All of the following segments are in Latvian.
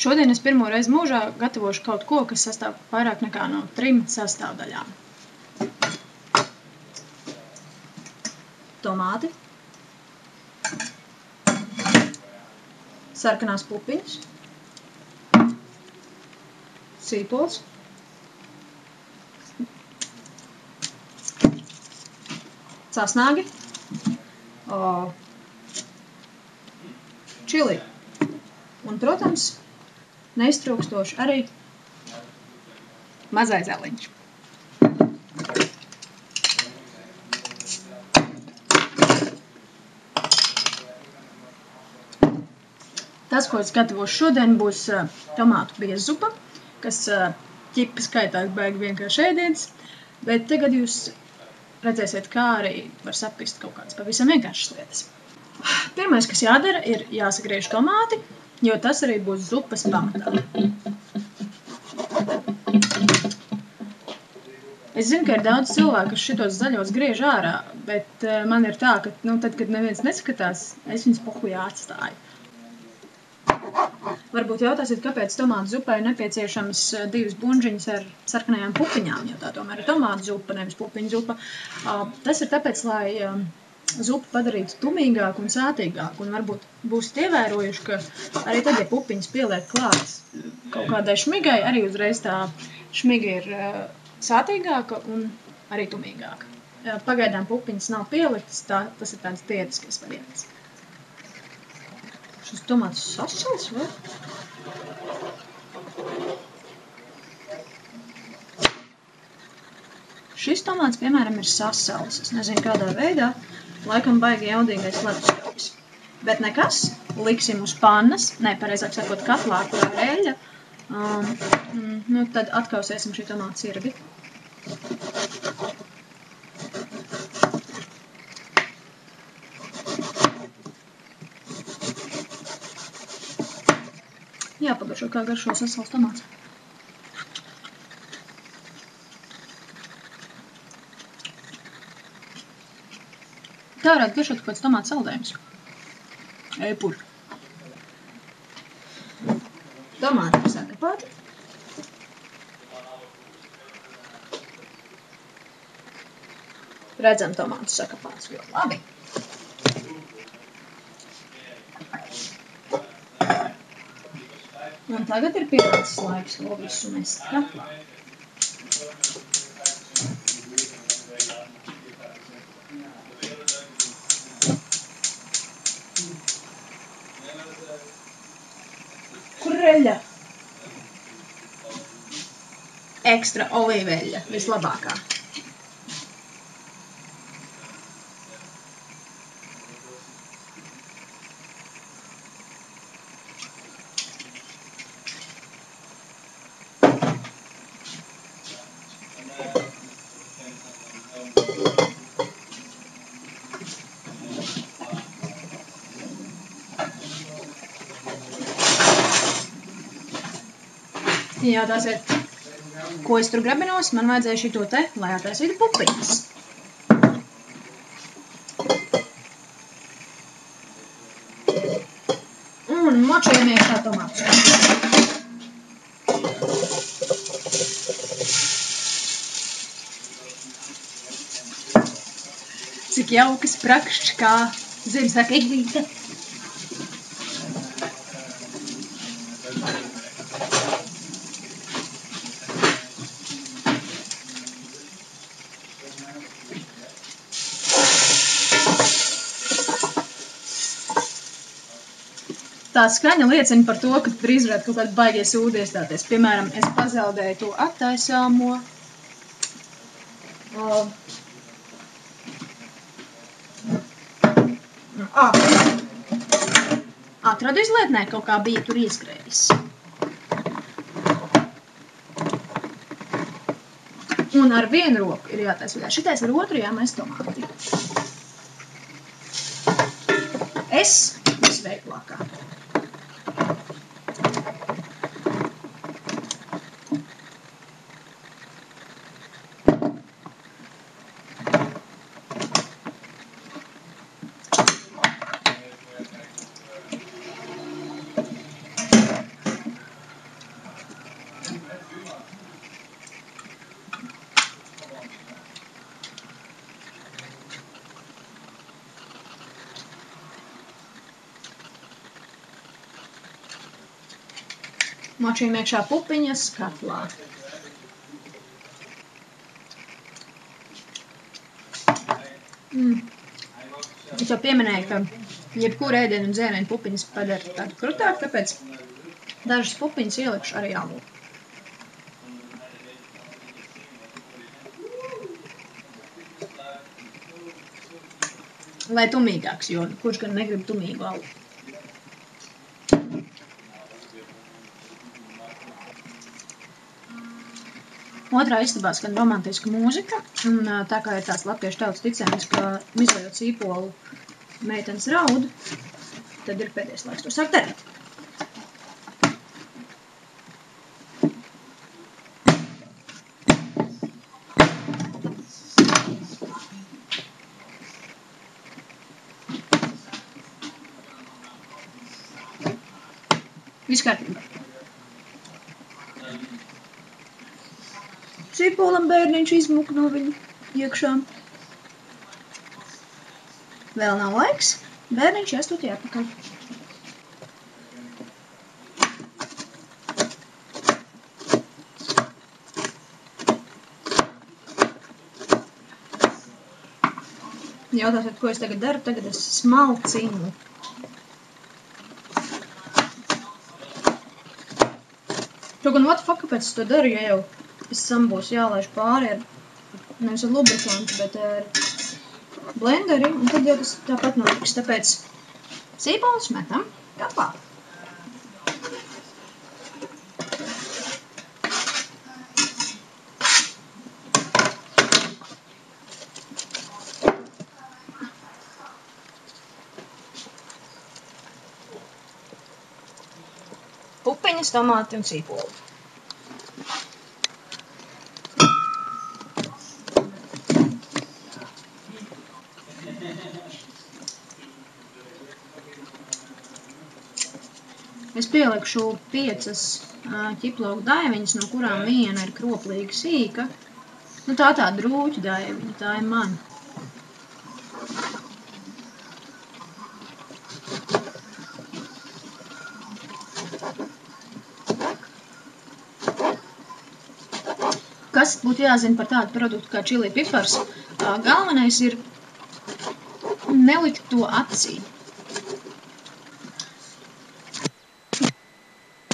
Šodien es pirmo reizi mūžā gatavošu kaut ko, kas sastāv vairāk nekā no 3 sastāvdaļām. Tomāti, sarkanās pupiņas, sīpols, cāsnāgi, čili un, protams, neiztrūkstoši arī mazais zeliņš. Tas, ko es gatavošu šodien, būs tomātu biezzupa, kas ķipa skaitās baigi vienkārši ēdiens, bet tagad jūs redzēsiet, kā arī var sapist kaut kādas pavisam vienkāršas lietas. Pirmais, kas jādara, ir jāsagriež tomāti, jo tas arī būs zupas pamatā. Es zinu, ka ir daudz cilvēku, kas šitos zaļos griež ārā, bet man ir tā, ka tad, kad neviens neskatās, es viņus pohujā atstāju. Varbūt jautāsiet, kāpēc tomātu zupai nepieciešams 2 buņģiņas ar sarkanajām pupiņām, jo tā tomēr ir tomātu zupa, nevis pupiņu zupa. Tas ir tāpēc, lai zupu padarītu tumīgāku un sātīgāku, un varbūt būsiet ievērojuši, ka arī tad, ja pupiņas pieliek klāt kaut kādai šmigai, arī uzreiz tā šmiga ir sātīgāka un arī tumīgāka. Pagaidām pupiņas nav pieliktas, tas ir tāds diētisks variants. Šis tomāts sasals, vai? Šis tomāts, piemēram, ir sasals. Es nezinu, kādā veidā. Laikam baigi jaudīgais leduskapis. Bet nekas. Liksim uz pannas, pareizāk sakot, katlā, kurā ir eļļa. Tad atkausēsim šī tomāta sirgi. Jāpagaršo, kā garšo sasals tomāts. Tā varētu garšot kaut kāds tomātu saldējums. Eipur. Tomāti ir sakapāti. Redzam tomātus sakapātus ļoti labi. Un tagad ir pienācis laiks to visu mest katlā. Kur ir eļļa? Ekstra olīveļļa, vislabākā. Ja jautāsiet, ko es tur grabinos, man vajadzēja šito te, lai attaisītu pupiņas. Un močajamies tā tomātus. Cik jauki sprakšķi, kā Ziemassvētku eglīte. Tā skaņa liecina par to, ka drīz varētu kaut kādi baigie sūdi iestāties. Piemēram, es pazaudēju to attaisāmo. Atradu izlietnē, kaut kā bija tur ieskrējis. Un ar vienu roku ir jātais vaļā. Šitais ar otru jāmēs tomāti. Es visveiklākā. Močījam iekšā pupiņas katlā. Es jau pieminēju, ka jebkuru ēdienu un dzērienu pupiņas padara tādu krutāk, tāpēc dažas pupiņas ielikšu arī alū. Lai tumīgāks, jo kurš gan negrib tumīgu alu. Otrā istabā skan romantiska mūzika, un tā kā ir tās latviešu tautas ticējums, ka mizojot sīpolu meitenes raud, tad ir pēdējais laiks to sākt darīt. Viss kārtībā. Sīpolam bērniņš izmuka no viņa iekšā. Vēl nav laiks, bērniņš jāstūt jāpakaļ. Jautāsiet, ko es tagad daru? Tagad es smalcinu. Kaut gan what the fuck, kāpēc es to daru, ja jau visam būs jālaiž pāri ar, nevis ar lubrikantu, bet ar blenderi, un tad jau tas tāpat notiks. Tāpēc sīpols metam katlā. Pupiņas, tomāti un sīpoli. Es pielikšu 5 ķiploku daiviņas, no kurām viena ir kroplīgi sīka. Nu, tā drūķa daiviņa, tā ir man. Kas būtu jāzina par tādu produktu kā čili pipars? Galvenais ir nelikt to acī.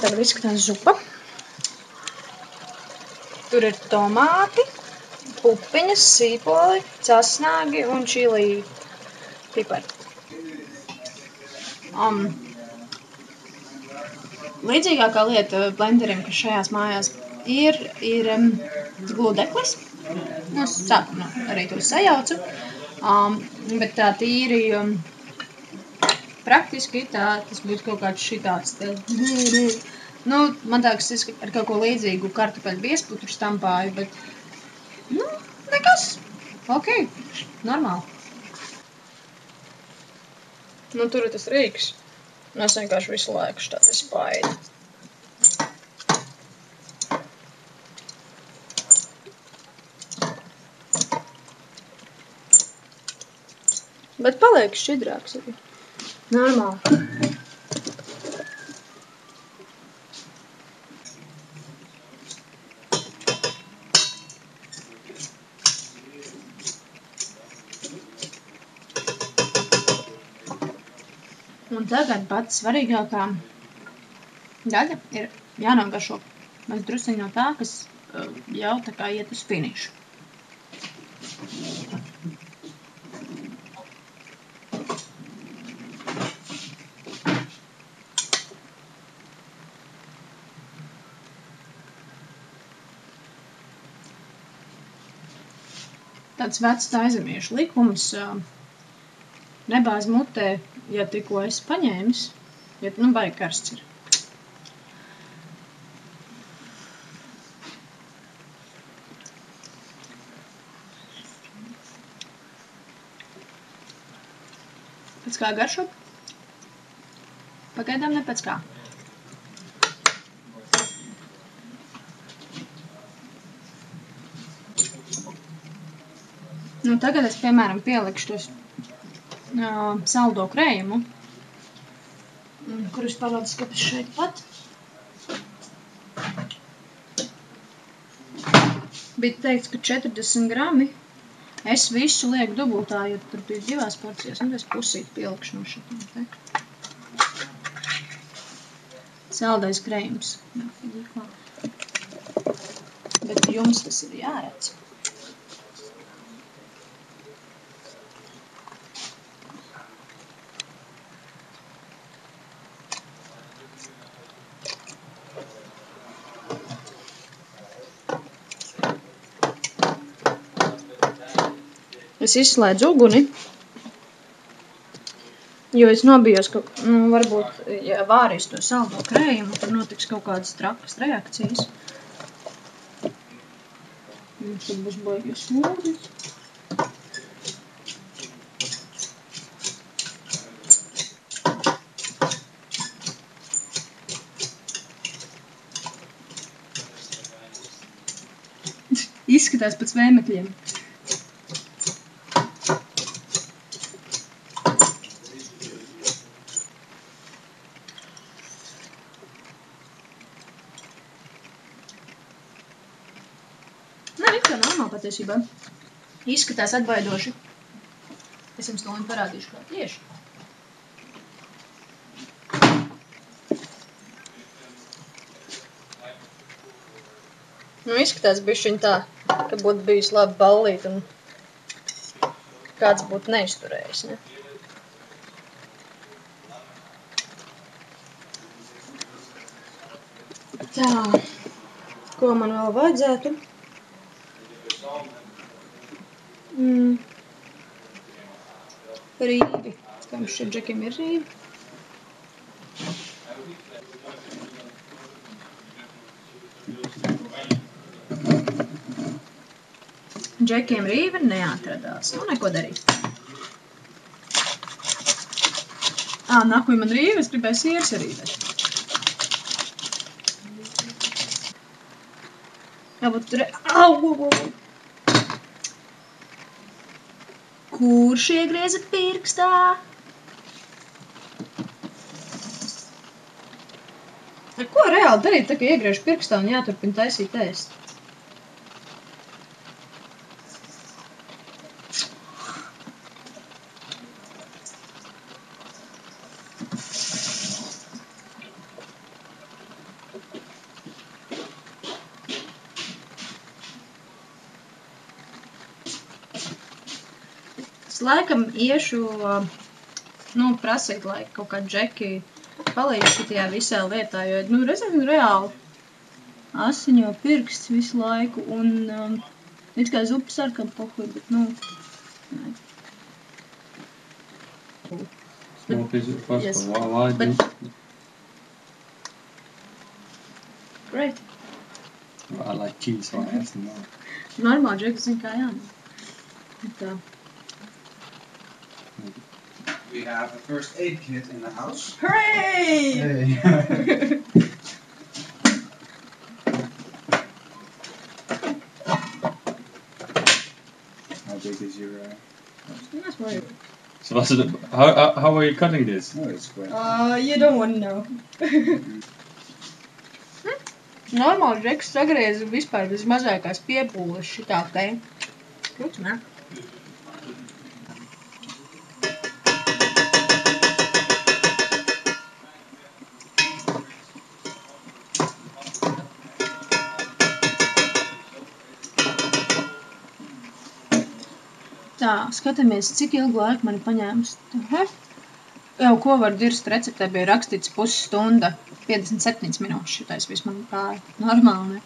Tagad izskatās zupa. Tur ir tomāti, pupiņas, sīpoli, cesnagi un čili pipari. Līdzīgākā lieta blenderim, kas šajās mājās ir gludeklis. Nu, es sākumā arī to sajaucu, bet tā tīri praktiski tas būtu kaut kāds šitāds te. Nu, man tā, kas ar kaut ko līdzīgu kartupeļu biezputru stampāju, bet, nu, nekas. Ok, normāli. Nu, tur ir tas rīks. Es vienkārši visu laiku štādi spaidu. Bet paliek šķidrāks arī. Normāli. Un tagad pats svarīgākā daļa ir jānogaršo maz drusiņ no tā, kas jau tā kā iet uz finišu. Tāds vecs aizemiešu likums, nebāz mutē, ja tikko esi paņēmis, ja nu baigi karsts ir. Pēc kā garšo? Pagaidām ne pēc kā. Nu, tagad es, piemēram, pielikšu tos saldo krējumu, kurus pavadu skapis šeit pat. Bija teikts, ka 40 grami. Es visu lieku dubultā, jo tur bija 2 porcijas, un es pusīt pielikšu no šitiem te. Saldais krējums. Bet jums tas ir jāredz. Es izslēdzu uguni, jo es nobijos, ka, varbūt, ja vārīs to saldo krējumu, tad notiks kaut kādas trakas reakcijas. Un tad būs baigies lūdis. Izskatās pēc vēmekļiem. Patiesībā. Izskatās atbaidoši. Es jums to parādīšu kā tieši. Izskatās bišķiņ tā, ka būtu bijis labi ballīt un kāds būtu neizturējis, ne? Tā, ko man vēl vajadzētu? Rīvi. Kā mums šeit džekiem ir rīvi? Džekiem rīvi neatradās. Neko darīt. Nakuj man rīvi, es gribēju sieras rīvēt. Jābūt tur... Au! Kurš iegrieza pirkstā? Ko reāli darīt, tā kā iegriež pirkstā un jāturpina taisīt ēst? Laikam iešu, prasīt, lai kaut kā džeki palīdz šitajā visā lietā, jo, reāli asiņo pirksts visu laiku, un it kā zupa sarkam pohuj, bet, nē. Smoke is first yes. Why but, great. Well, I like cheese, so I have some more. Normāli, džeki zin kā jānāk. Tā. We have a first aid kit in the house. Hooray! Hey. How big is your... That's weird. So what's it, how are you cutting this? Oh, it's square. You don't want to know. Normāli džeks sagrieza vispār bez mazākās piepūles šitā te. Krūts, ne? Tā, skatāmies, cik ilgu laiku mani paņēmas. Jau ko var dirst receptē bija rakstīts pusstunda, 57 minūtes šitais viss man gāja. Normāli, ne?